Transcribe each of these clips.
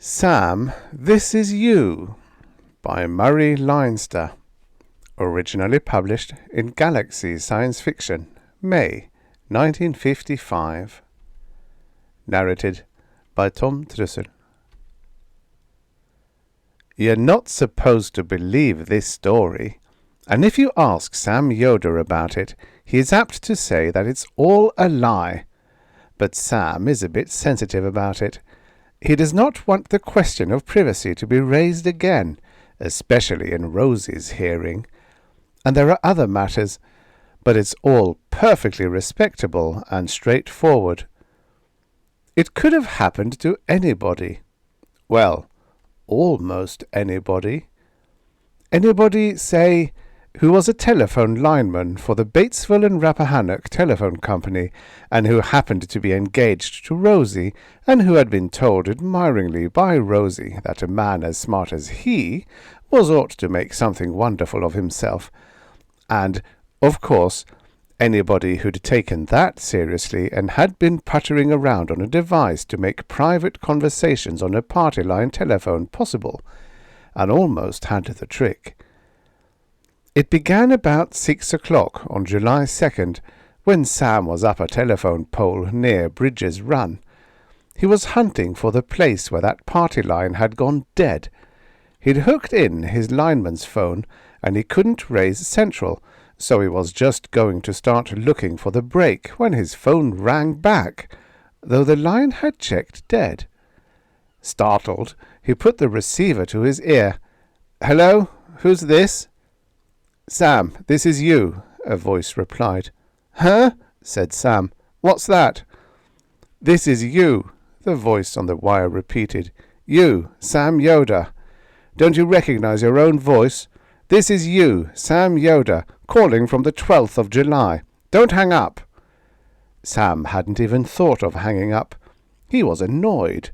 Sam, This Is You by Murray Leinster. Originally published in Galaxy Science Fiction, May 1955. Narrated by Tom Trussell. You're not supposed to believe this story, and if you ask Sam Yoder about it, he is apt to say that it's all a lie. But Sam is a bit sensitive about it. He does not want the question of privacy to be raised again, especially in Rosie's hearing. And there are other matters, but it's all perfectly respectable and straightforward. It could have happened to anybody. Well, almost anybody. Anybody, say, who was a telephone lineman for the Batesville and Rappahannock Telephone Company, and who happened to be engaged to Rosie, and who had been told admiringly by Rosie that a man as smart as he ought to make something wonderful of himself. And, of course, anybody who'd taken that seriously and had been puttering around on a device to make private conversations on a party line telephone possible, and almost had the trick. It began about 6 o'clock on July 2nd, when Sam was up a telephone pole near Bridges Run. He was hunting for the place where that party line had gone dead. He'd hooked in his lineman's phone, and he couldn't raise Central, so he was just going to start looking for the break when his phone rang back, though the line had checked dead. Startled, he put the receiver to his ear. "Hello? Who's this?" "Sam, this is you," a voice replied. "Huh?" said Sam. "What's that?" "This is you," the voice on the wire repeated. "You, Sam Yoder. Don't you recognize your own voice? This is you, Sam Yoder, calling from the 12th of July. Don't hang up." Sam hadn't even thought of hanging up. He was annoyed.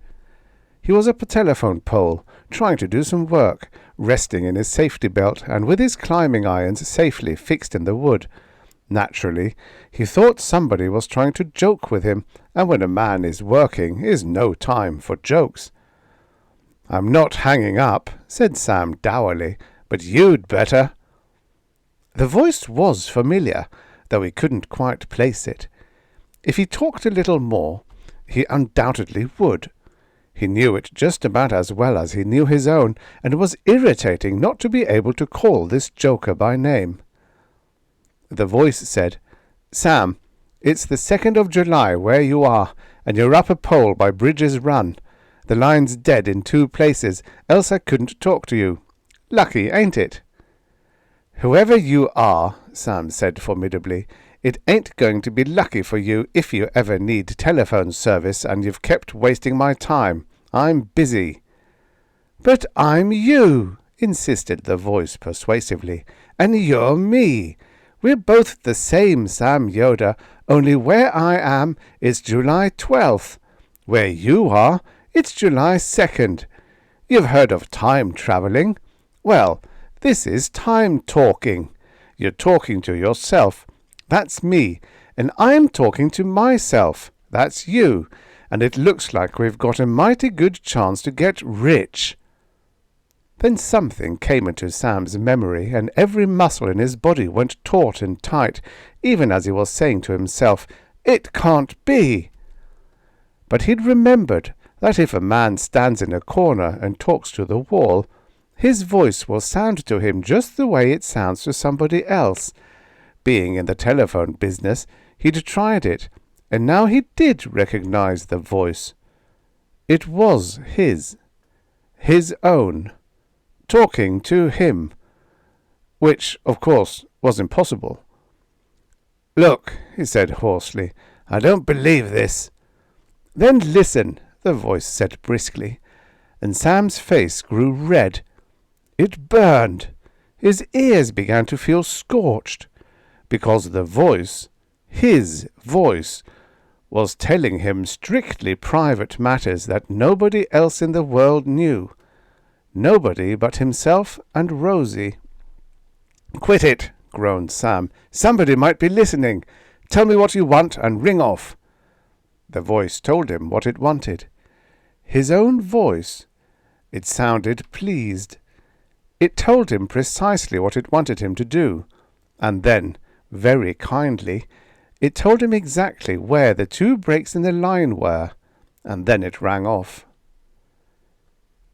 He was up a telephone pole, trying to do some work, resting in his safety belt and with his climbing irons safely fixed in the wood. Naturally, he thought somebody was trying to joke with him, and when a man is working is no time for jokes. "I'm not hanging up," said Sam dourly, "but you'd better." The voice was familiar, though he couldn't quite place it. If he talked a little more, he undoubtedly would. He knew it just about as well as he knew his own, and it was irritating not to be able to call this joker by name. The voice said, "Sam, it's the 2nd of July where you are, and you're up a pole by Bridges Run. The line's dead in 2 places, else I couldn't talk to you. Lucky, ain't it?" "Whoever you are," Sam said formidably, "it ain't going to be lucky for you if you ever need telephone service, and you've kept wasting my time. I'm busy." "But I'm you," insisted the voice persuasively, "and you're me. We're both the same Sam Yoder, only where I am is July 12th. Where you are, it's July 2nd. You've heard of time travelling? Well, this is time talking. You're talking to yourself. That's me, and I'm talking to myself. That's you, and it looks like we've got a mighty good chance to get rich." Then something came into Sam's memory, and every muscle in his body went taut and tight, even as he was saying to himself, "It can't be." But he'd remembered that if a man stands in a corner and talks to the wall, his voice will sound to him just the way it sounds to somebody else. Being in the telephone business, he'd tried it, and now he did recognize the voice. It was his own, talking to him, which, of course, was impossible. "Look," he said hoarsely, "I don't believe this." "Then listen," the voice said briskly, and Sam's face grew red. It burned. His ears began to feel scorched, because the voice, his voice, was telling him strictly private matters that nobody else in the world knew. Nobody but himself and Rosie. "Quit it," groaned Sam. "Somebody might be listening. Tell me what you want and ring off." The voice told him what it wanted. His own voice, It sounded pleased. It told him precisely what it wanted him to do, and then, very kindly, it told him exactly where the 2 breaks in the line were, and then it rang off.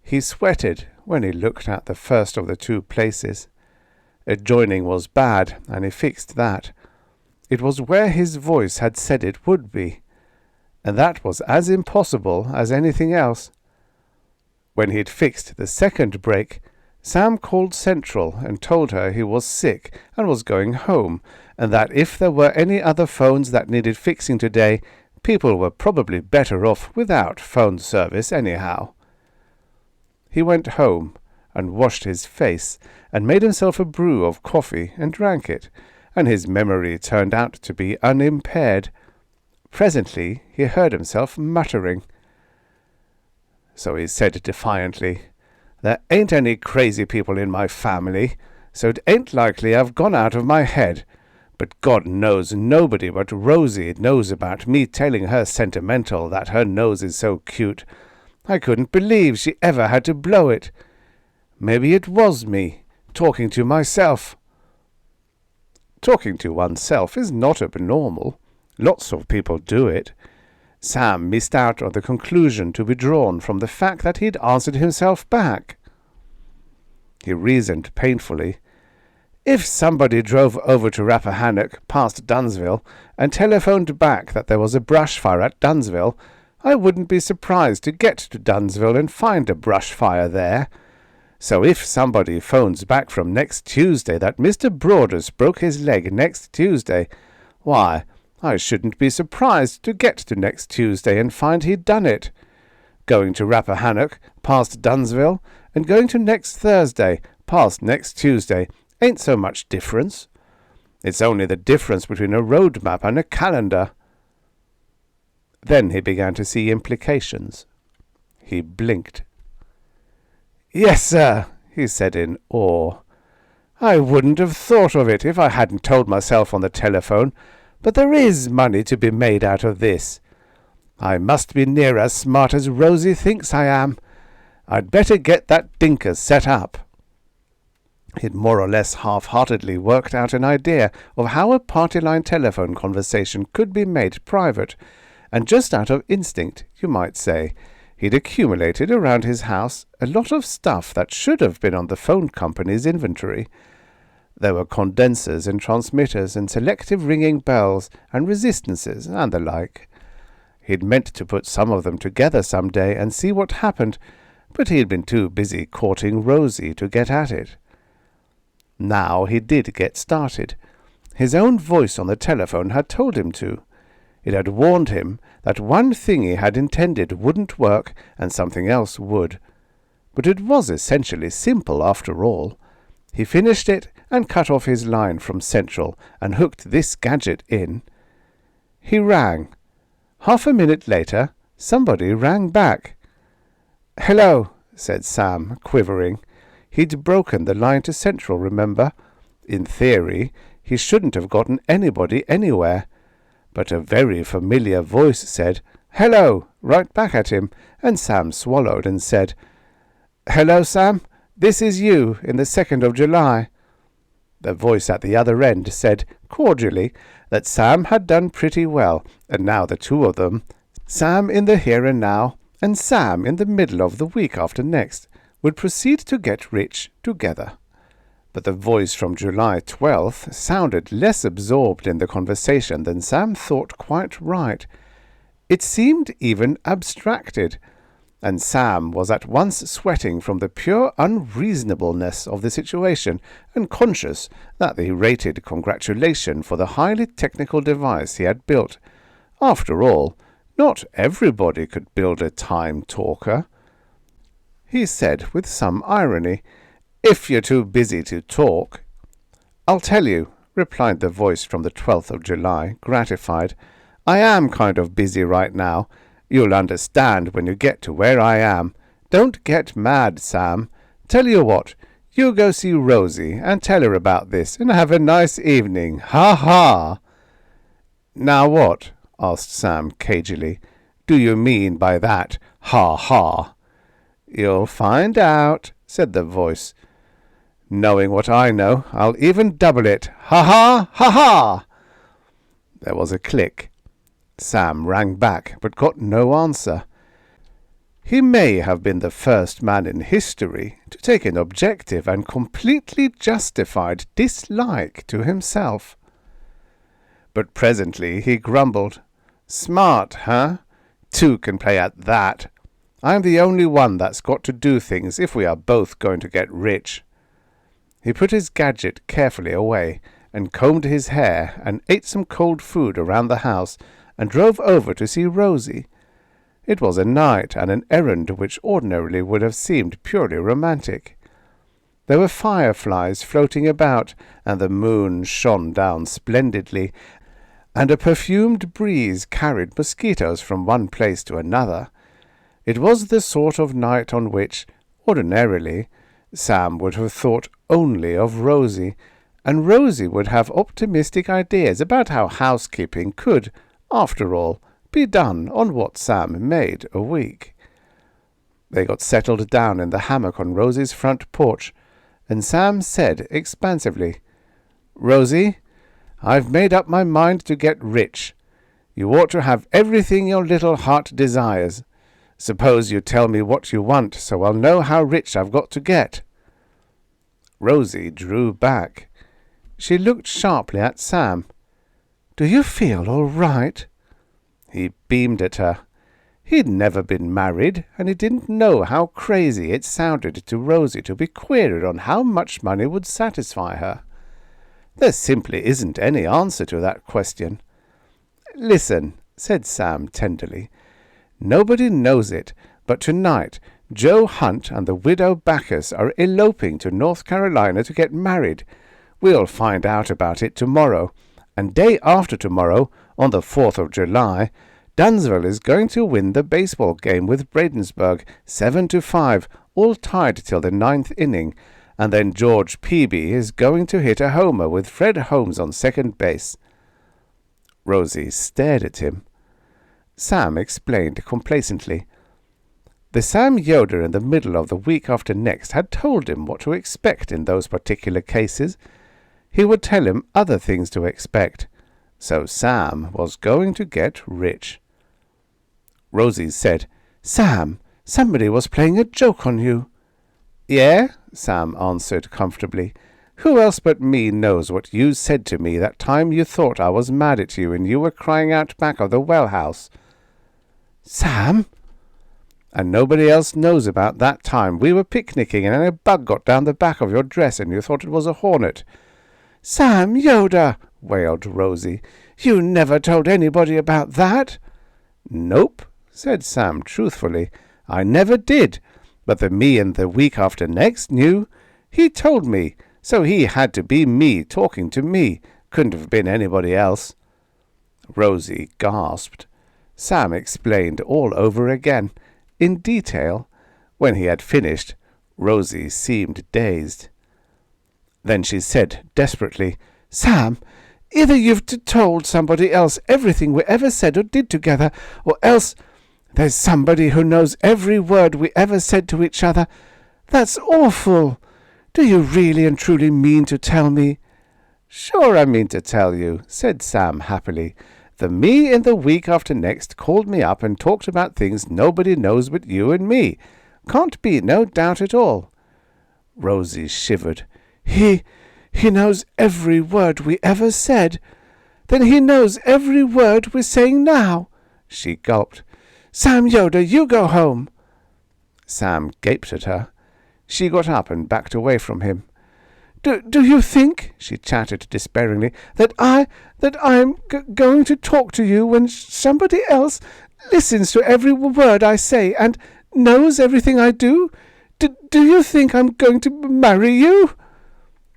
He sweated when he looked at the first of the 2 places. Adjoining was bad, and he fixed that. It was where his voice had said it would be, and that was as impossible as anything else. When he'd fixed the 2nd break, Sam called Central and told her he was sick and was going home, and that if there were any other phones that needed fixing today, people were probably better off without phone service anyhow. He went home and washed his face and made himself a brew of coffee and drank it, and his memory turned out to be unimpaired. Presently he heard himself muttering. So he said defiantly, "There ain't any crazy people in my family, so it ain't likely I've gone out of my head. But God knows nobody but Rosie knows about me telling her sentimental that her nose is so cute. I couldn't believe she ever had to blow it. Maybe it was me, talking to myself." Talking to oneself is not abnormal. Lots of people do it. Sam missed out on the conclusion to be drawn from the fact that he'd answered himself back. He reasoned painfully. If somebody drove over to Rappahannock past Dunsville and telephoned back that there was a brush fire at Dunsville, I wouldn't be surprised to get to Dunsville and find a brush fire there. So if somebody phones back from next Tuesday that Mr. Broadus broke his leg next Tuesday, why, I shouldn't be surprised to get to next Tuesday and find he'd done it. Going to Rappahannock, past Dunsville, and going to next Thursday, past next Tuesday, ain't so much difference. It's only the difference between a road map and a calendar. Then he began to see implications. He blinked. "Yes, sir," he said in awe. "I wouldn't have thought of it if I hadn't told myself on the telephone, but there is money to be made out of this. I must be near as smart as Rosie thinks I am. I'd better get that dinker set up." He'd more or less half-heartedly worked out an idea of how a party-line telephone conversation could be made private, and just out of instinct, you might say, he'd accumulated around his house a lot of stuff that should have been on the phone company's inventory. There were condensers and transmitters and selective ringing bells and resistances and the like. He'd meant to put some of them together some day and see what happened, but he'd been too busy courting Rosie to get at it. Now he did get started. His own voice on the telephone had told him to. It had warned him that one thing he had intended wouldn't work and something else would. But it was essentially simple after all. He finished it and cut off his line from Central and hooked this gadget in. He rang. Half a minute later, somebody rang back. "Hello," said Sam, quivering. He'd broken the line to Central, remember? In theory, he shouldn't have gotten anybody anywhere. But a very familiar voice said, "Hello," right back at him, and Sam swallowed and said, "Hello, Sam. This is you in the 2nd of July. The voice at the other end said, cordially, that Sam had done pretty well, and now the 2 of them, Sam in the here and now, and Sam in the middle of the week after next, would proceed to get rich together. But the voice from July 12th sounded less absorbed in the conversation than Sam thought quite right. It seemed even abstracted, and Sam was at once sweating from the pure unreasonableness of the situation and conscious that he rated congratulation for the highly technical device he had built. After all, not everybody could build a time talker. He said with some irony, "If you're too busy to talk." "I'll tell you," replied the voice from the 12th of July, gratified. "I am kind of busy right now. You'll understand when you get to where I am. Don't get mad, Sam. Tell you what, you go see Rosie and tell her about this and have a nice evening. Ha ha!" "Now what?" asked Sam cagily. "Do you mean by that, ha ha?" "You'll find out," said the voice. "Knowing what I know, I'll even double it. Ha ha! Ha ha!" There was a click. Sam rang back, but got no answer. He may have been the first man in history to take an objective and completely justified dislike to himself. But presently he grumbled. "Smart, huh? Two can play at that. I'm the only one that's got to do things if we are both going to get rich." He put his gadget carefully away and combed his hair and ate some cold food around the house and drove over to see Rosie. It was a night and an errand which ordinarily would have seemed purely romantic. There were fireflies floating about, and the moon shone down splendidly, and a perfumed breeze carried mosquitoes from one place to another. It was the sort of night on which, ordinarily, Sam would have thought only of Rosie, and Rosie would have optimistic ideas about how housekeeping could, after all, be done on what Sam made a week. They got settled down in the hammock on Rosie's front porch, and Sam said expansively, "Rosie, I've made up my mind to get rich. You ought to have everything your little heart desires. Suppose you tell me what you want, so I'll know how rich I've got to get." Rosie drew back. She looked sharply at Sam. "Do you feel all right?" He beamed at her. He'd never been married, and he didn't know how crazy it sounded to Rosie to be queried on how much money would satisfy her. There simply isn't any answer to that question. "Listen," said Sam tenderly. "Nobody knows it, but tonight Joe Hunt and the widow Backus are eloping to North Carolina to get married. We'll find out about it tomorrow, and day after tomorrow, on the 4th of July, Dunsville is going to win the baseball game with Bradensburg 7-5, all tied till the 9th inning, and then George Peeby is going to hit a homer with Fred Holmes on second base." Rosie stared at him. Sam explained complacently. The Sam Yoder in the middle of the week after next had told him what to expect in those particular cases. He would tell him other things to expect. So Sam was going to get rich. Rosie said, "Sam, somebody was playing a joke on you." "Yeah?" Sam answered comfortably. "Who else but me knows what you said to me that time you thought I was mad at you and you were crying out back of the well house?" "Sam?" "And nobody else knows about that time we were picnicking and a bug got down the back of your dress and you thought it was a hornet." "Sam Yoder!" wailed Rosie. "You never told anybody about that." "Nope," said Sam truthfully. "I never did. But the me in the week after next knew. He told me, so he had to be me talking to me. Couldn't have been anybody else." Rosie gasped. Sam explained all over again, in detail. When he had finished, Rosie seemed dazed. Then she said desperately, "Sam, either you've told somebody else everything we ever said or did together, or else there's somebody who knows every word we ever said to each other. That's awful. Do you really and truly mean to tell me?" "Sure I mean to tell you," said Sam happily. "The me in the week after next called me up and talked about things nobody knows but you and me. Can't be no doubt at all." Rosie shivered. He knows every word we ever said. Then he knows every word we're saying now." She gulped. "Sam Yoder, you go home." Sam gaped at her. She got up and backed away from him. Do you think," she chattered despairingly, "that I'm going to talk to you when somebody else listens to every word I say and knows everything I do? Do you think I'm going to marry you?"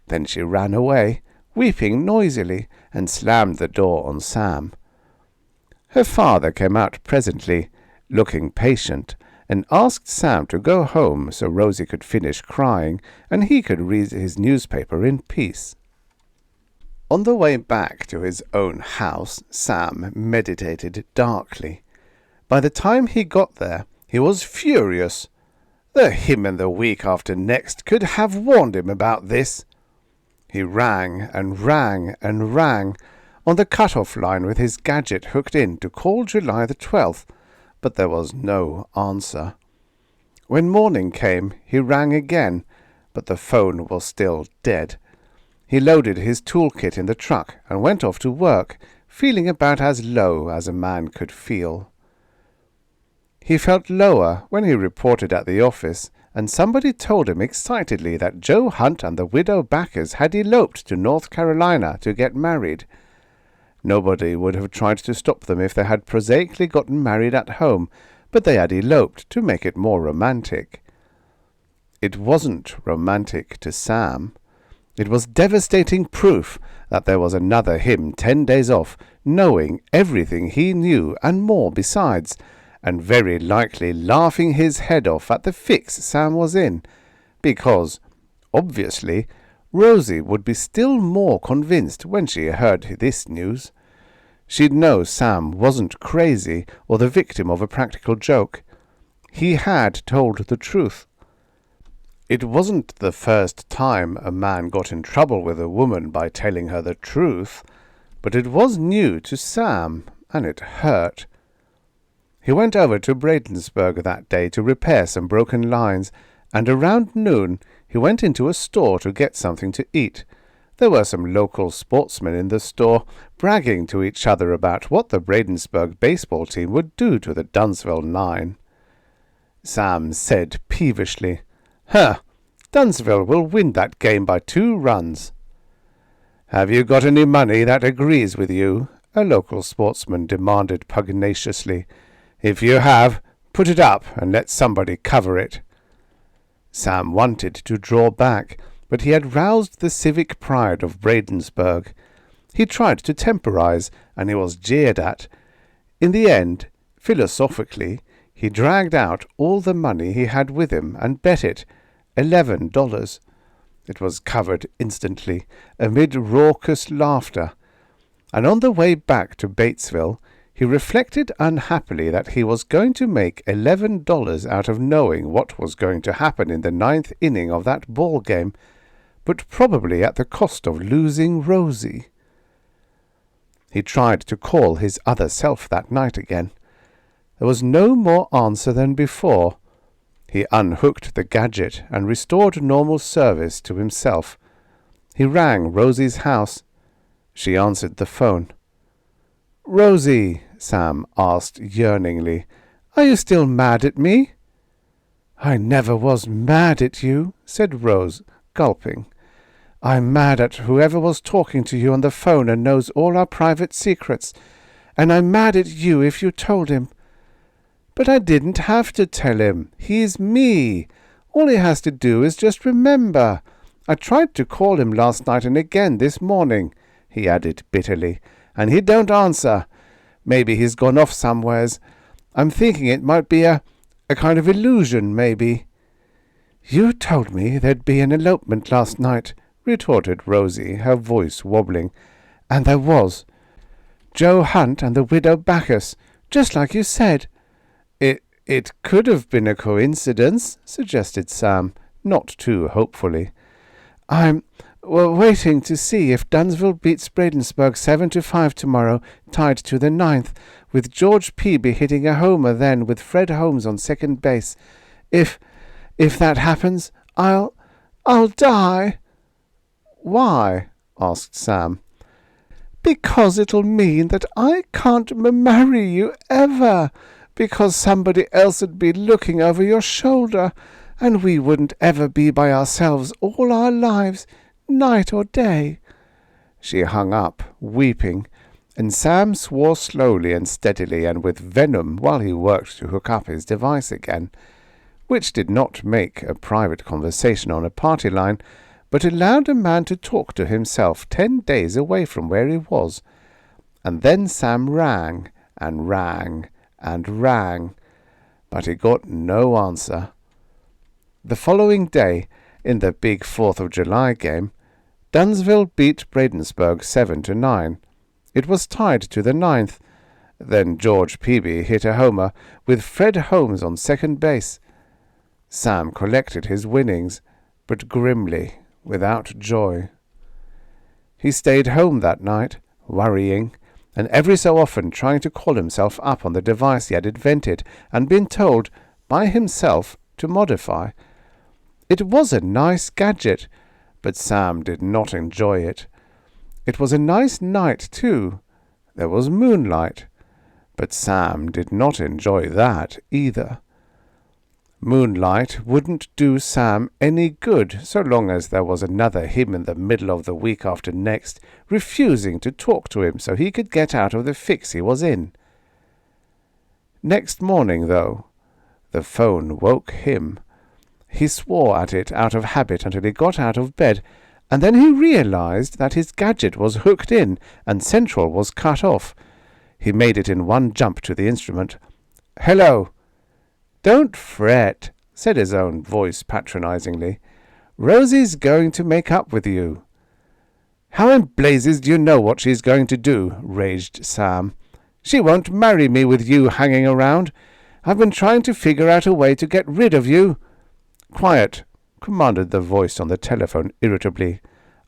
Then she ran away, weeping noisily, and slammed the door on Sam. Her father came out presently, looking patient, and asked Sam to go home so Rosie could finish crying and he could read his newspaper in peace. On the way back to his own house, Sam meditated darkly. By the time he got there, he was furious. The him in the week after next could have warned him about this. He rang and rang and rang on the cut-off line with his gadget hooked in to call July the 12th, but there was no answer. When morning came, he rang again, but the phone was still dead. He loaded his toolkit in the truck and went off to work, feeling about as low as a man could feel. He felt lower when he reported at the office, and somebody told him excitedly that Joe Hunt and the widow Backers had eloped to North Carolina to get married. Nobody would have tried to stop them if they had prosaically gotten married at home, but they had eloped to make it more romantic. It wasn't romantic to Sam. It was devastating proof that there was another him 10 days off, knowing everything he knew and more besides, and very likely laughing his head off at the fix Sam was in, because, obviously, Rosie would be still more convinced when she heard this news. She'd know Sam wasn't crazy or the victim of a practical joke. He had told the truth. It wasn't the first time a man got in trouble with a woman by telling her the truth, but it was new to Sam, and it hurt. He went over to Bladensburg that day to repair some broken lines, and around noon he went into a store to get something to eat. There were some local sportsmen in the store, bragging to each other about what the Bladensburg baseball team would do to the Dunsville Nine. Sam said peevishly, Dunsville will win that game by 2 runs. Have you got any money that agrees with you? A local sportsman demanded pugnaciously. If you have, put it up and let somebody cover it. Sam wanted to draw back, but he had roused the civic pride of Bladensburg. He tried to temporize, and he was jeered at. In the end, philosophically, he dragged out all the money he had with him and bet it, $11. It was covered instantly, amid raucous laughter, and on the way back to Batesville, he reflected unhappily that he was going to make $11 out of knowing what was going to happen in the 9th inning of that ball game, but probably at the cost of losing Rosie. He tried to call his other self that night again. There was no more answer than before. He unhooked the gadget and restored normal service to himself. He rang Rosie's house. She answered the phone. "Rosie," Sam asked yearningly, "are you still mad at me?" "I never was mad at you," said Rose, gulping. "I'm mad at whoever was talking to you on the phone and knows all our private secrets, and I'm mad at you if you told him. But I didn't have to tell him. He's me. All he has to do is just remember. I tried to call him last night and again this morning," he added bitterly, "and he don't answer. Maybe he's gone off somewheres. I'm thinking it might be a kind of illusion, maybe." "You told me there'd be an elopement last night," retorted Rosie, her voice wobbling. "And there was. Joe Hunt and the widow Backus, just like you said." It could have been a coincidence," suggested Sam, not too hopefully. "I'm waiting to see if Dunsville beats Bladensburg 7-5 tomorrow, tied to the 9th, with George Peeby hitting a homer then with Fred Holmes on second base. If that happens, I'll die." "Why?" asked Sam. "Because it'll mean that I can't marry you ever, because somebody else would be looking over your shoulder, and we wouldn't ever be by ourselves all our lives, night or day." She hung up, weeping, and Sam swore slowly and steadily and with venom while he worked to hook up his device again, which did not make a private conversation on a party line, but allowed a man to talk to himself 10 days away from where he was. And then Sam rang and rang and rang, but he got no answer. The following day, in the big 4th of July game, Dunsville beat Bladensburg 7-9. It was tied to the 9th. Then George Peeby hit a homer with Fred Holmes on second base. Sam collected his winnings, but grimly, without joy. He stayed home that night, worrying, and every so often trying to call himself up on the device he had invented and been told by himself to modify. It was a nice gadget, but Sam did not enjoy it. It was a nice night, too. There was moonlight, but Sam did not enjoy that either. Moonlight wouldn't do Sam any good so long as there was another him in the middle of the week after next, refusing to talk to him so he could get out of the fix he was in. Next morning, though, the phone woke him. He swore at it out of habit until he got out of bed, and then he realized that his gadget was hooked in and Central was cut off. He made it in one jump to the instrument. "Hello." "Don't fret," said his own voice patronizingly. "Rosie's going to make up with you." "How in blazes do you know what she's going to do?" raged Sam. "She won't marry me with you hanging around. I've been trying to figure out a way to get rid of you." "Quiet," commanded the voice on the telephone irritably.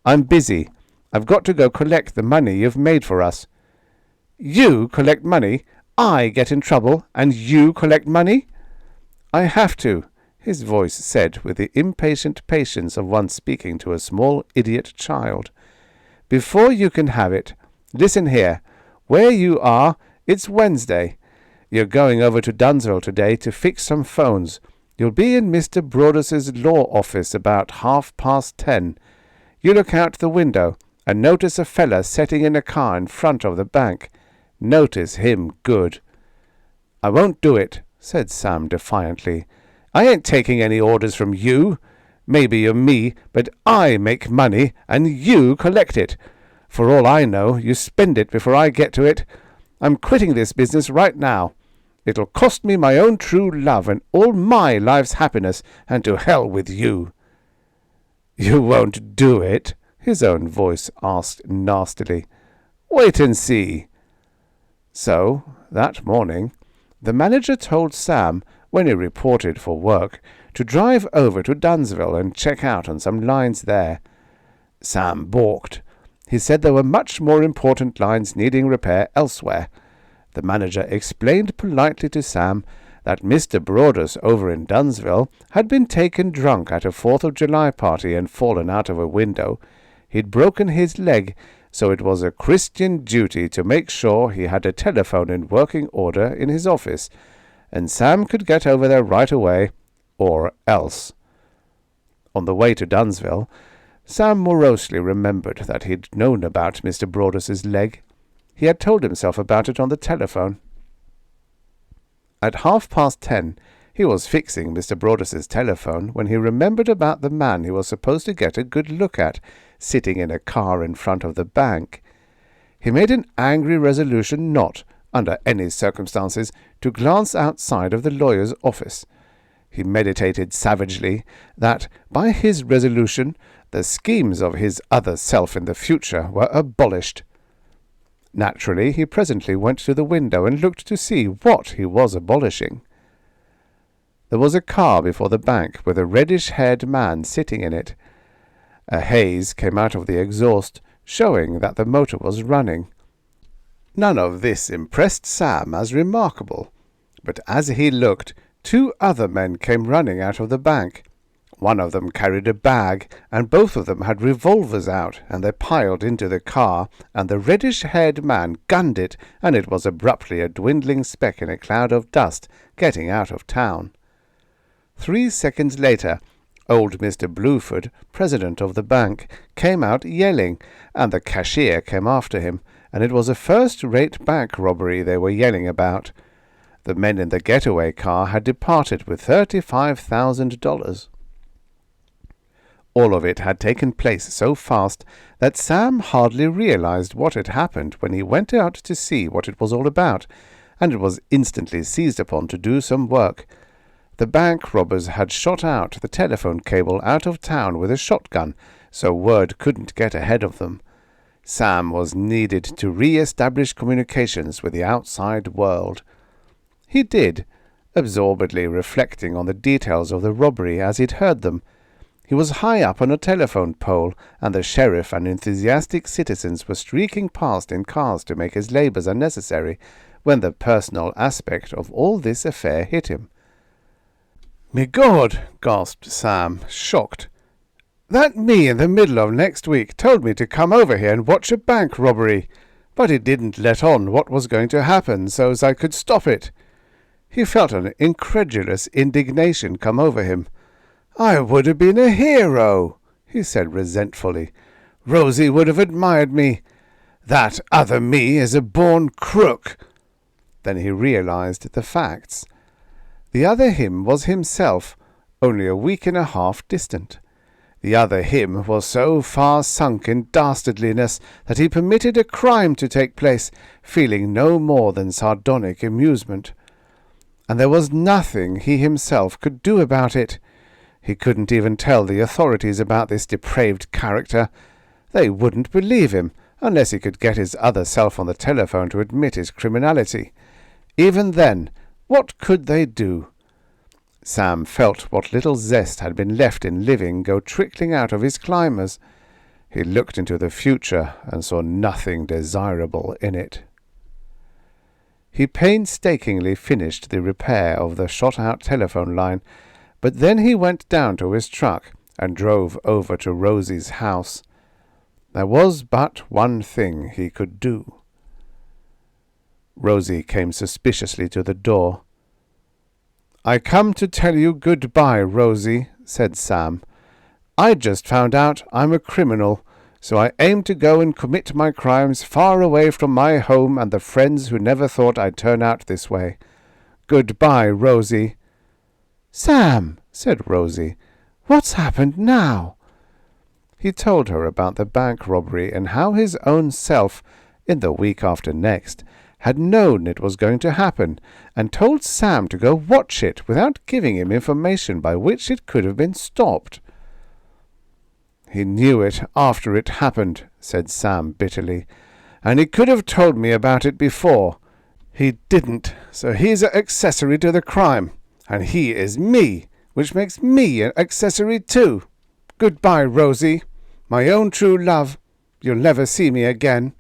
"I'm busy. I've got to go collect the money you've made for us." "You collect money? I get in trouble, and you collect money?" "I have to," his voice said with the impatient patience of one speaking to a small idiot child. "Before you can have it, listen here. Where you are, it's Wednesday. You're going over to Dunsville today to fix some phones. You'll be in Mr. Broaddus's law office about 10:30. You look out the window and notice a fella setting in a car in front of the bank. Notice him good." "I won't do it," said Sam defiantly. "I ain't taking any orders from you. Maybe you're me, but I make money and you collect it. For all I know, you spend it before I get to it. I'm quitting this business right now. It'll cost me my own true love and all my life's happiness, and to hell with you." "You won't do it?" his own voice asked nastily. "Wait and see." So, that morning, the manager told Sam, when he reported for work, to drive over to Dunsville and check out on some lines there. Sam balked. He said there were much more important lines needing repair elsewhere. The manager explained politely to Sam that Mr. Broaddus over in Dunsville had been taken drunk at a 4th of July party and fallen out of a window. He'd broken his leg, so it was a Christian duty to make sure he had a telephone in working order in his office, and Sam could get over there right away, or else. On the way to Dunsville, Sam morosely remembered that he'd known about Mr. Broaddus's leg. He had told himself about it on the telephone. At 10:30, he was fixing Mr. Broaddus's telephone when he remembered about the man he was supposed to get a good look at, sitting in a car in front of the bank. He made an angry resolution not, under any circumstances, to glance outside of the lawyer's office. He meditated savagely that, by his resolution, the schemes of his other self in the future were abolished. Naturally, he presently went to the window and looked to see what he was abolishing. There was a car before the bank with a reddish-haired man sitting in it. A haze came out of the exhaust, showing that the motor was running. None of this impressed Sam as remarkable, but as he looked, 2 other men came running out of the bank. One of them carried a bag, and both of them had revolvers out, and they piled into the car, and the reddish-haired man gunned it, and it was abruptly a dwindling speck in a cloud of dust getting out of town. 3 seconds later, old Mr. Blueford, president of the bank, came out yelling, and the cashier came after him, and it was a first-rate bank robbery they were yelling about. The men in the getaway car had departed with $35,000. All of it had taken place so fast that Sam hardly realized what had happened when he went out to see what it was all about, and it was instantly seized upon to do some work. The bank robbers had shot out the telephone cable out of town with a shotgun, so word couldn't get ahead of them. Sam was needed to re-establish communications with the outside world. He did, absorbedly reflecting on the details of the robbery as he'd heard them. He was high up on a telephone pole, and the sheriff and enthusiastic citizens were streaking past in cars to make his labours unnecessary, when the personal aspect of all this affair hit him. "Me God!" gasped Sam, shocked. "That me in the middle of next week told me to come over here and watch a bank robbery, but he didn't let on what was going to happen so's I could stop it." He felt an incredulous indignation come over him. "I would have been a hero," he said resentfully. "Rosie would have admired me. That other me is a born crook." Then he realized the facts. The other him was himself, only a week and a half distant. The other him was so far sunk in dastardliness that he permitted a crime to take place, feeling no more than sardonic amusement. And there was nothing he himself could do about it. He couldn't even tell the authorities about this depraved character. They wouldn't believe him, unless he could get his other self on the telephone to admit his criminality. Even then, what could they do? Sam felt what little zest had been left in living go trickling out of his climbers. He looked into the future and saw nothing desirable in it. He painstakingly finished the repair of the shot-out telephone line, but then he went down to his truck and drove over to Rosie's house. There was but one thing he could do. Rosie came suspiciously to the door. "I come to tell you goodbye, Rosie," said Sam. "I just found out I'm a criminal, so I aim to go and commit my crimes far away from my home and the friends who never thought I'd turn out this way. Goodbye, Rosie." "Sam," said Rosie, "what's happened now?" He told her about the bank robbery and how his own self, in the week after next, had known it was going to happen, and told Sam to go watch it without giving him information by which it could have been stopped. "He knew it after it happened," said Sam bitterly, "and he could have told me about it before. He didn't, so he's an accessory to the crime, and he is me, which makes me an accessory too. Goodbye, Rosie, my own true love. You'll never see me again."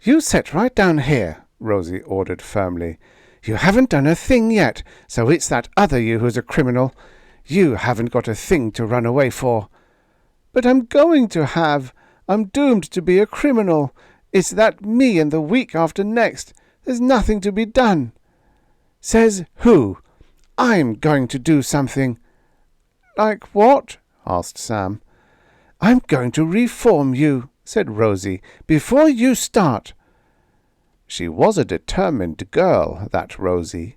"You sit right down here," Rosie ordered firmly. "You haven't done a thing yet, so it's that other you who's a criminal. You haven't got a thing to run away for." "But I'm going to have. I'm doomed to be a criminal. It's that me in the week after next. There's nothing to be done." "Says who? I'm going to do something." "Like what?" asked Sam. "I'm going to reform you," said Rosie, "before you start." She was a determined girl, that Rosie.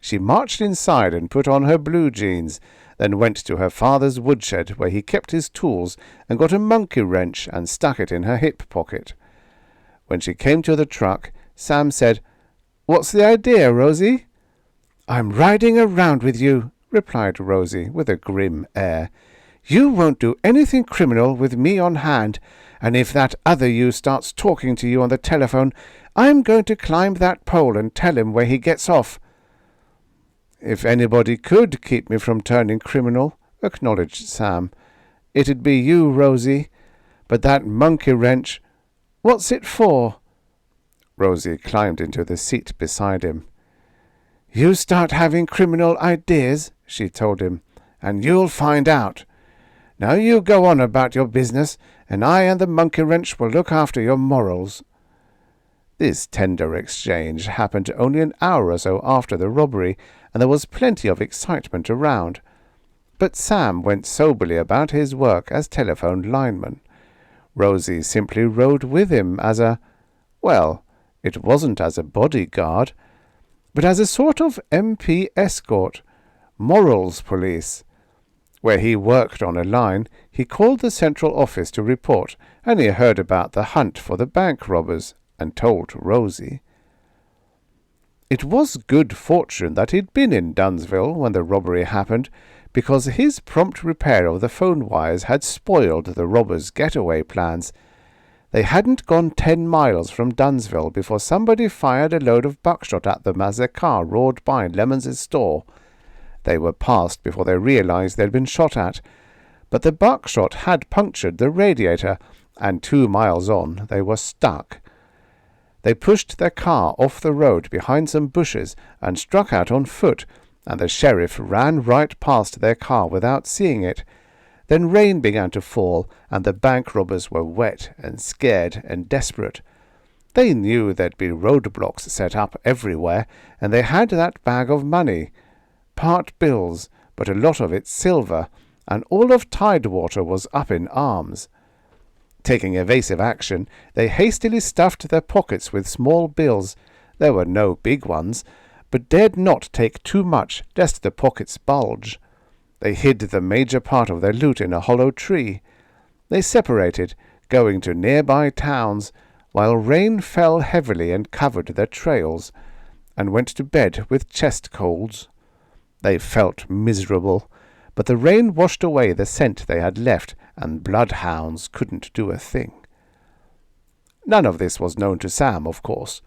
She marched inside and put on her blue jeans, then went to her father's woodshed where he kept his tools and got a monkey wrench and stuck it in her hip pocket. When she came to the truck, Sam said, "What's the idea, Rosie?" "I'm riding around with you," replied Rosie with a grim air. "You won't do anything criminal with me on hand, and if that other you starts talking to you on the telephone, I'm going to climb that pole and tell him where he gets off." "If anybody could keep me from turning criminal," acknowledged Sam, "it'd be you, Rosie. But that monkey wrench, what's it for?" Rosie climbed into the seat beside him. "You start having criminal ideas," she told him, "and you'll find out. Now you go on about your business, and I and the monkey wrench will look after your morals." This tender exchange happened only an hour or so after the robbery, and there was plenty of excitement around. But Sam went soberly about his work as telephone lineman. Rosie simply rode with him as it wasn't as a bodyguard, but as a sort of MP escort, morals police. Where he worked on a line, he called the central office to report, and he heard about the hunt for the bank robbers, and told Rosie. It was good fortune that he'd been in Dunsville when the robbery happened, because his prompt repair of the phone wires had spoiled the robbers' getaway plans. They hadn't gone 10 miles from Dunsville before somebody fired a load of buckshot at them as their car roared by Lemons's store. They were past before they realized they'd been shot at, but the buckshot had punctured the radiator, and 2 miles on they were stuck. They pushed their car off the road behind some bushes and struck out on foot, and the sheriff ran right past their car without seeing it. Then rain began to fall, and the bank robbers were wet and scared and desperate. They knew there'd be roadblocks set up everywhere, and they had that bag of money, part bills, but a lot of it silver, and all of Tidewater was up in arms. Taking evasive action, they hastily stuffed their pockets with small bills. There were no big ones, but dared not take too much, lest the pockets bulge. They hid the major part of their loot in a hollow tree. They separated, going to nearby towns, while rain fell heavily and covered their trails, and went to bed with chest colds. They felt miserable, but the rain washed away the scent they had left, and bloodhounds couldn't do a thing. None of this was known to Sam, of course.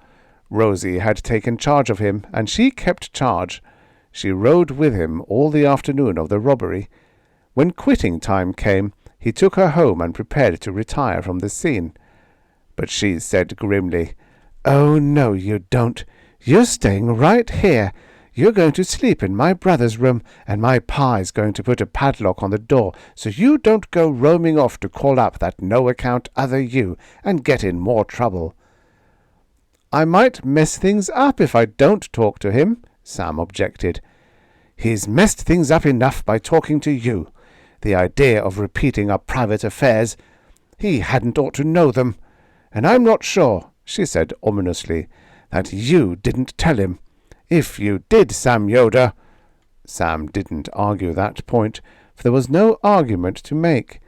Rosie had taken charge of him, and she kept charge. She rode with him all the afternoon of the robbery. When quitting time came, he took her home and prepared to retire from the scene. But she said grimly, "Oh, no, you don't. You're staying right here. You're going to sleep in my brother's room, and my pa is going to put a padlock on the door, so you don't go roaming off to call up that no-account other you and get in more trouble." "I might mess things up if I don't talk to him," Sam objected. "He's messed things up enough by talking to you. The idea of repeating our private affairs. He hadn't ought to know them. And I'm not sure," she said ominously, "that you didn't tell him. If you did, Sam Yoder—" Sam didn't argue that point, for there was no argument to make.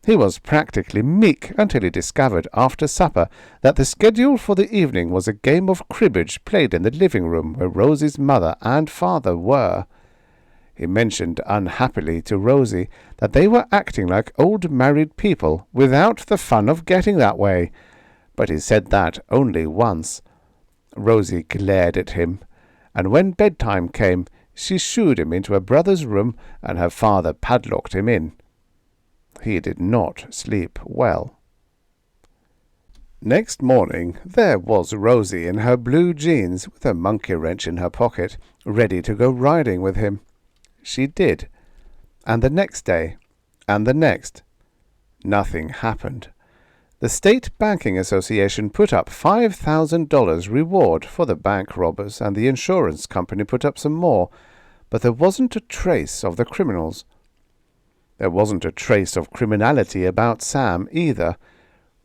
He was practically meek until he discovered after supper that the schedule for the evening was a game of cribbage played in the living room where Rosie's mother and father were. He mentioned unhappily to Rosie that they were acting like old married people without the fun of getting that way, but he said that only once. Rosie glared at him, and when bedtime came, she shooed him into her brother's room, and her father padlocked him in. He did not sleep well. Next morning there was Rosie in her blue jeans with a monkey-wrench in her pocket, ready to go riding with him. She did. And the next day, and the next. Nothing happened. The State Banking Association put up $5,000 reward for the bank robbers, and the insurance company put up some more, but there wasn't a trace of the criminals. There wasn't a trace of criminality about Sam either.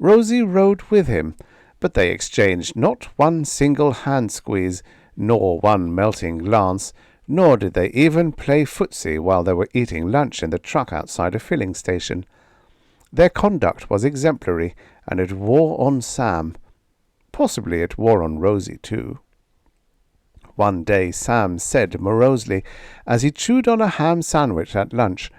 Rosie rode with him, but they exchanged not one single hand-squeeze, nor one melting glance, nor did they even play footsie while they were eating lunch in the truck outside a filling station. Their conduct was exemplary, and it wore on Sam. Possibly it wore on Rosie too. One day Sam said morosely, as he chewed on a ham sandwich at lunch,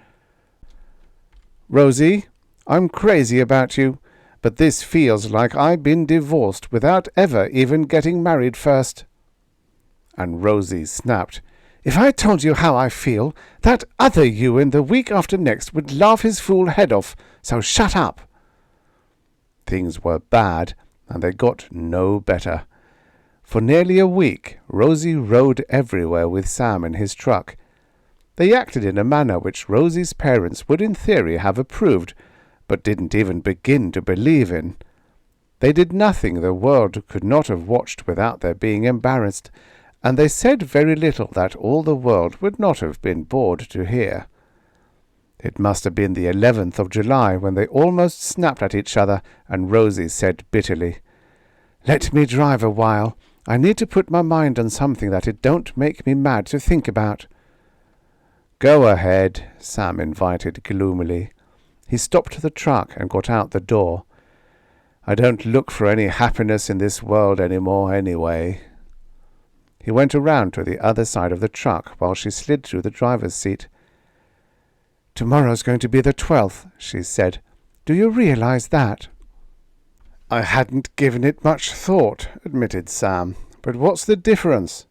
"Rosie, I'm crazy about you, but this feels like I've been divorced without ever even getting married first." And Rosie snapped, "If I told you how I feel, that other you in the week after next would laugh his fool head off, so shut up." Things were bad, and they got no better. For nearly a week Rosie rode everywhere with Sam in his truck. They acted in a manner which Rosie's parents would in theory have approved, but didn't even begin to believe in. They did nothing the world could not have watched without their being embarrassed, and they said very little that all the world would not have been bored to hear. It must have been the 11th of July when they almost snapped at each other, and Rosie said bitterly, "Let me drive a while. I need to put my mind on something that it don't make me mad to think about." "Go ahead," Sam invited gloomily. He stopped the truck and got out the door. "I don't look for any happiness in this world any more anyway." He went around to the other side of the truck while she slid through the driver's seat. "Tomorrow's going to be the 12th, she said. "Do you realize that?" I hadn't given it much thought, admitted Sam. But what's the difference?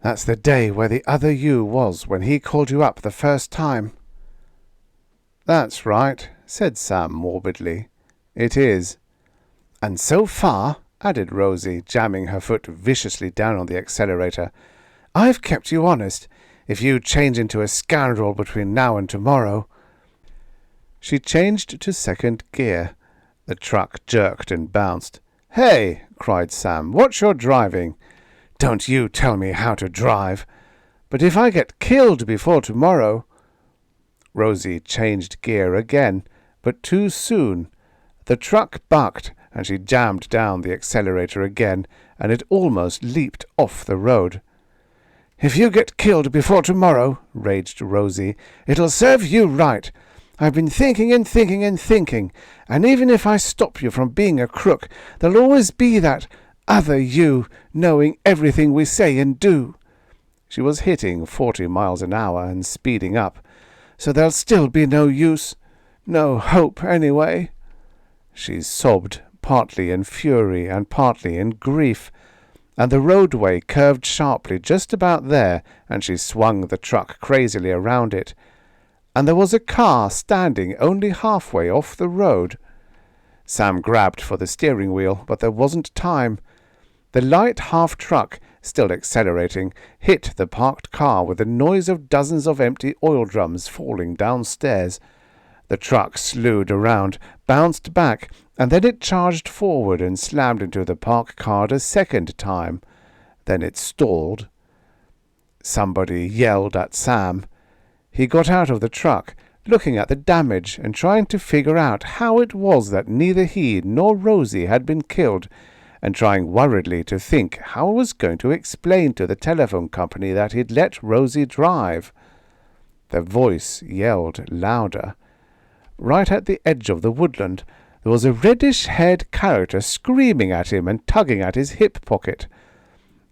That's the day where the other you was when he called you up the first time. That's right, said Sam morbidly. It is. And so far, added Rosie, jamming her foot viciously down on the accelerator, I've kept you honest. If you change into a scoundrel between now and tomorrow— She changed to second gear. The truck jerked and bounced. Hey, cried Sam, what's your driving? Don't you tell me how to drive. But if I get killed before tomorrow— Rosie changed gear again, but too soon. The truck bucked, and she jammed down the accelerator again, and it almost leaped off the road. If you get killed before tomorrow, raged Rosie, it'll serve you right. I've been thinking and thinking and thinking, and even if I stop you from being a crook, there'll always be that other you knowing everything we say and do. She was hitting 40 miles an hour and speeding up, so there'll still be no use, no hope anyway. She sobbed, partly in fury and partly in grief, and the roadway curved sharply just about there, and she swung the truck crazily around it, and there was a car standing only halfway off the road. Sam grabbed for the steering wheel, but there wasn't time. The light half-truck, still accelerating, hit the parked car with the noise of dozens of empty oil drums falling downstairs. The truck slewed around, bounced back, and then it charged forward and slammed into the parked car a second time. Then it stalled. Somebody yelled at Sam. He got out of the truck, looking at the damage and trying to figure out how it was that neither he nor Rosie had been killed, and trying worriedly to think how he was going to explain to the telephone company that he'd let Rosie drive. The voice yelled louder. Right at the edge of the woodland, there was a reddish-haired character screaming at him and tugging at his hip pocket.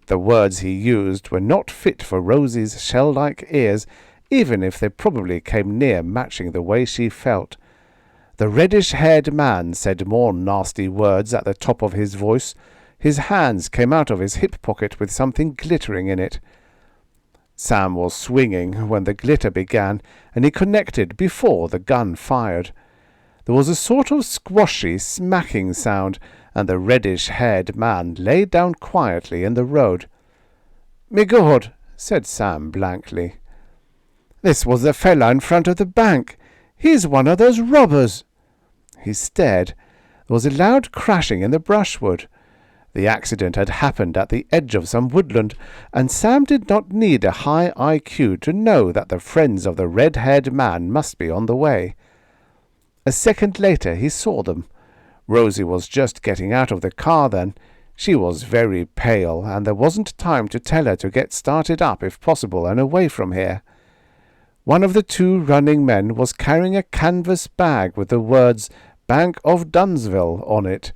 The words he used were not fit for Rosie's shell-like ears, even if they probably came near matching the way she felt. The reddish-haired man said more nasty words at the top of his voice. His hands came out of his hip pocket with something glittering in it. Sam was swinging when the glitter began, and he connected before the gun fired. There was a sort of squashy, smacking sound, and the reddish-haired man lay down quietly in the road. "Me God," said Sam blankly. "This was the fella in front of the bank. He's one of those robbers." He stared. There was a loud crashing in the brushwood. The accident had happened at the edge of some woodland, and Sam did not need a high IQ to know that the friends of the red-haired man must be on the way. A second later he saw them. Rosie was just getting out of the car then. She was very pale, and there wasn't time to tell her to get started up if possible and away from here. One of the two running men was carrying a canvas bag with the words "Bank of Dunsville" on it.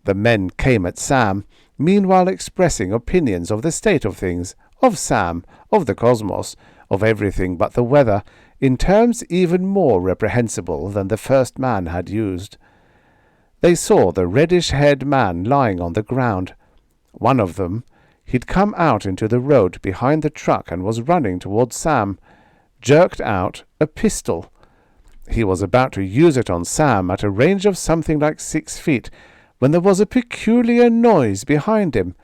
The men came at Sam, meanwhile expressing opinions of the state of things, of Sam, of the cosmos, of everything but the weather, in terms even more reprehensible than the first man had used. They saw the reddish-haired man lying on the ground. One of them, he'd come out into the road behind the truck and was running towards Sam, jerked out a pistol. He was about to use it on Sam at a range of something like 6 feet, when there was a peculiar noise behind him.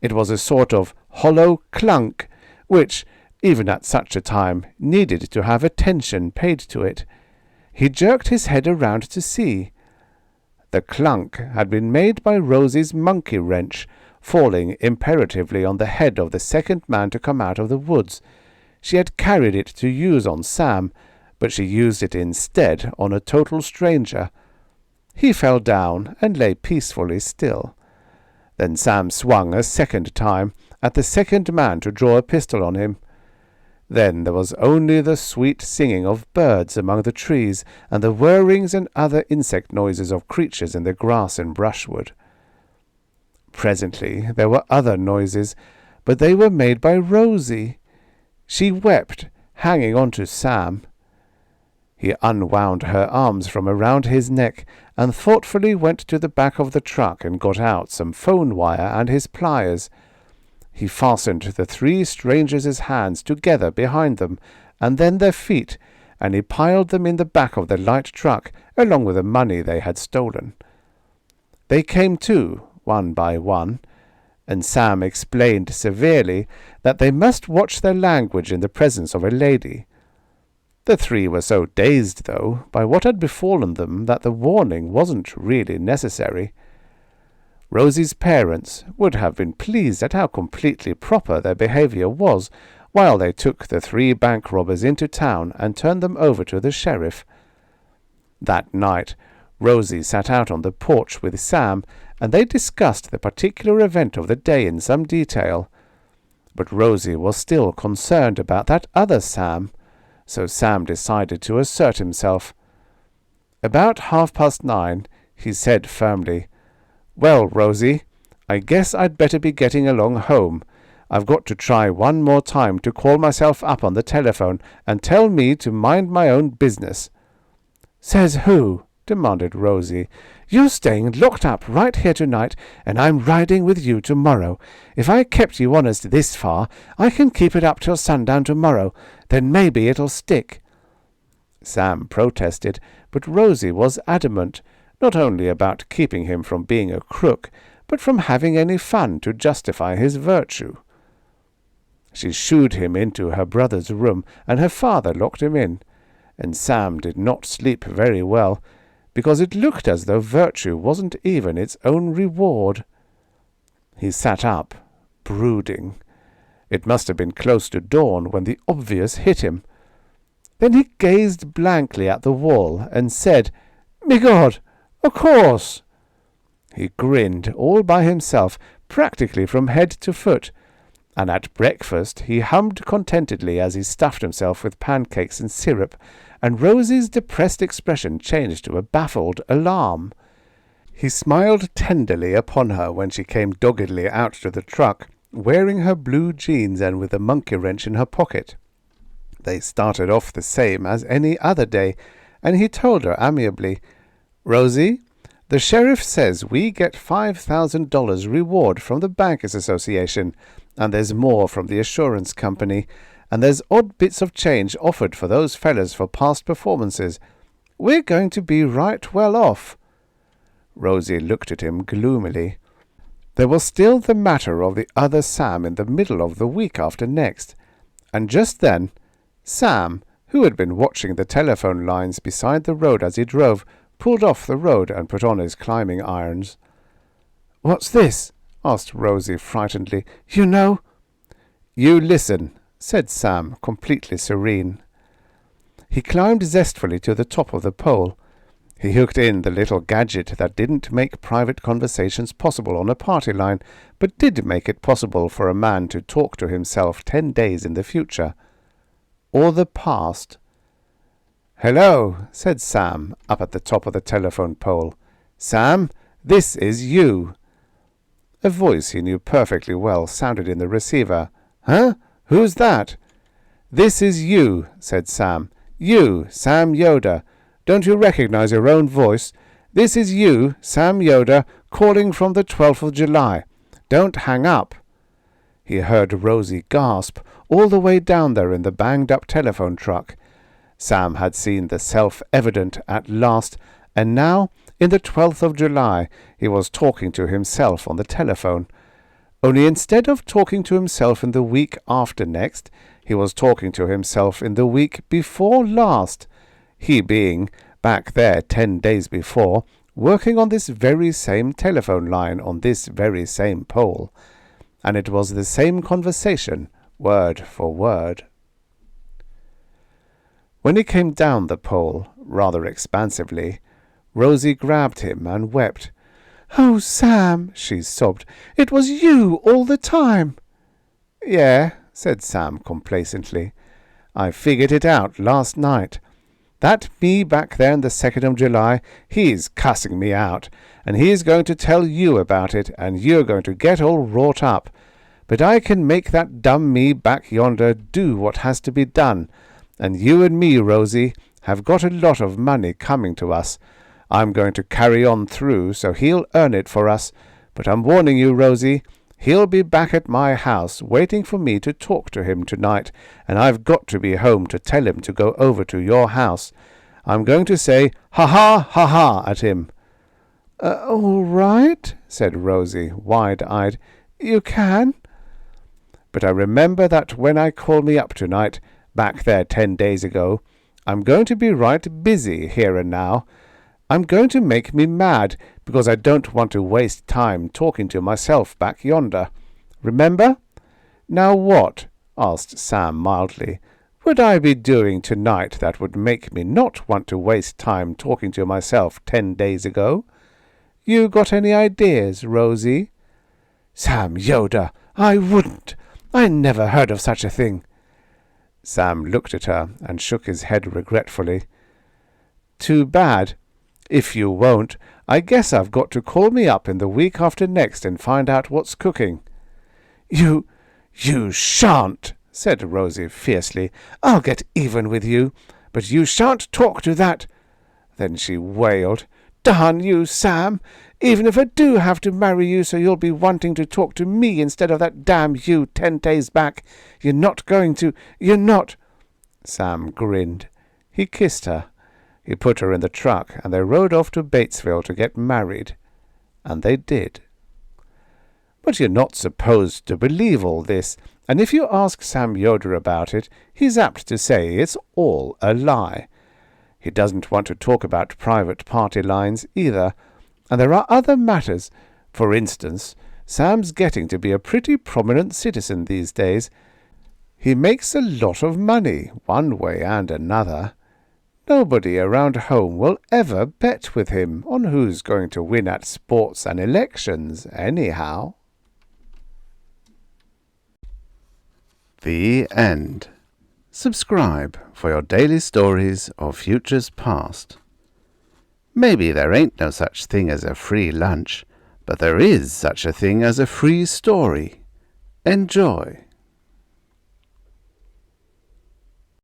It was a sort of hollow clunk, which, even at such a time, needed to have attention paid to it. He jerked his head around to see. The clunk had been made by Rosie's monkey wrench, falling imperatively on the head of the second man to come out of the woods. She had carried it to use on Sam, but she used it instead on a total stranger. He fell down and lay peacefully still. Then Sam swung a second time at the second man to draw a pistol on him. Then there was only the sweet singing of birds among the trees and the whirrings and other insect noises of creatures in the grass and brushwood. Presently there were other noises, but they were made by Rosie. She wept, hanging on to Sam. He unwound her arms from around his neck and thoughtfully went to the back of the truck and got out some phone wire and his pliers. He fastened the three strangers' hands together behind them, and then their feet, and he piled them in the back of the light truck, along with the money they had stolen. They came to, one by one, and Sam explained severely that they must watch their language in the presence of a lady. The three were so dazed, though, by what had befallen them that the warning wasn't really necessary. Rosie's parents would have been pleased at how completely proper their behaviour was while they took the three bank robbers into town and turned them over to the sheriff. That night Rosie sat out on the porch with Sam, and they discussed the particular event of the day in some detail. But Rosie was still concerned about that other Sam, so Sam decided to assert himself. About 9:30, he said firmly, "Well, Rosie, I guess I'd better be getting along home. I've got to try one more time to call myself up on the telephone and tell me to mind my own business." "Says who?" demanded Rosie. "You're staying locked up right here tonight, and I'm riding with you tomorrow. If I kept you honest this far, I can keep it up till sundown tomorrow. Then maybe it'll stick." Sam protested, but Rosie was adamant, not only about keeping him from being a crook, but from having any fun to justify his virtue. She shooed him into her brother's room, and her father locked him in, and Sam did not sleep very well, because it looked as though virtue wasn't even its own reward. He sat up, brooding. It must have been close to dawn when the obvious hit him. Then he gazed blankly at the wall and said, "Me God, of course!" He grinned all by himself, practically from head to foot, and at breakfast he hummed contentedly as he stuffed himself with pancakes and syrup, and Rosie's depressed expression changed to a baffled alarm. He smiled tenderly upon her when she came doggedly out to the truck, wearing her blue jeans and with a monkey-wrench in her pocket. They started off the same as any other day, and he told her amiably, "Rosie, the sheriff says we get $5,000 reward from the Bankers Association, and there's more from the assurance company, and there's odd bits of change offered for those fellas for past performances. We're going to be right well off." Rosie looked at him gloomily. There was still the matter of the other Sam in the middle of the week after next, and just then Sam, who had been watching the telephone lines beside the road as he drove, pulled off the road and put on his climbing irons. "What's this?" asked Rosie frightenedly. "You know—" "You listen," said Sam, completely serene. He climbed zestfully to the top of the pole. He hooked in the little gadget that didn't make private conversations possible on a party line, but did make it possible for a man to talk to himself 10 days in the future. Or the past. "Hello," said Sam, up at the top of the telephone pole. "Sam, this is you." A voice he knew perfectly well sounded in the receiver. "Huh? Who's that?" "This is you," said Sam. "You, Sam Yoder. Don't you recognize your own voice? This is you, Sam Yoder, calling from the 12th of July. Don't hang up." He heard Rosie gasp all the way down there in the banged-up telephone truck. Sam had seen the self-evident at last, and now, in the 12th of July, he was talking to himself on the telephone. Only instead of talking to himself in the week after next, he was talking to himself in the week before last, he being, back there 10 days before, working on this very same telephone line on this very same pole. And it was the same conversation, word for word. When he came down the pole, rather expansively, Rosie grabbed him and wept. "Oh, Sam," she sobbed, "it was you all the time." "Yeah," said Sam complacently. "I figured it out last night. That me back there in the 2nd of July, he's cussing me out, and he's going to tell you about it, and you're going to get all wrought up. But I can make that dumb me back yonder do what has to be done, and you and me, Rosie, have got a lot of money coming to us. I'm going to carry on through, so he'll earn it for us. But I'm warning you, Rosie, he'll be back at my house waiting for me to talk to him tonight, and I've got to be home to tell him to go over to your house. I'm going to say ha-ha, ha-ha at him." "All right," said Rosie, wide-eyed. "You can." "But I remember that when I call me up tonight, back there 10 days ago, I'm going to be right busy here and now. I'm going to make me mad, because I don't want to waste time talking to myself back yonder. Remember?" "Now what," asked Sam mildly, "would I be doing tonight that would make me not want to waste time talking to myself 10 days ago? You got any ideas, Rosie?" "Sam Yoder, I wouldn't. I never heard of such a thing." Sam looked at her and shook his head regretfully. "Too bad. If you won't, I guess I've got to call me up in the week after next and find out what's cooking." You shan't," said Rosie fiercely. "I'll get even with you, but you shan't talk to that—" Then she wailed, "Darn you, Sam! Even if I do have to marry you so you'll be wanting to talk to me instead of that damn Hugh 10 days back, you're not going to. You're not." Sam grinned. He kissed her. He put her in the truck, and they rode off to Batesville to get married. And they did. But you're not supposed to believe all this, and if you ask Sam Yoder about it, he's apt to say it's all a lie. He doesn't want to talk about private party lines either, and there are other matters. For instance, Sam's getting to be a pretty prominent citizen these days. He makes a lot of money, one way and another. Nobody around home will ever bet with him on who's going to win at sports and elections, anyhow. The end. Subscribe for your daily stories of futures past. Maybe there ain't no such thing as a free lunch, but there is such a thing as a free story. Enjoy.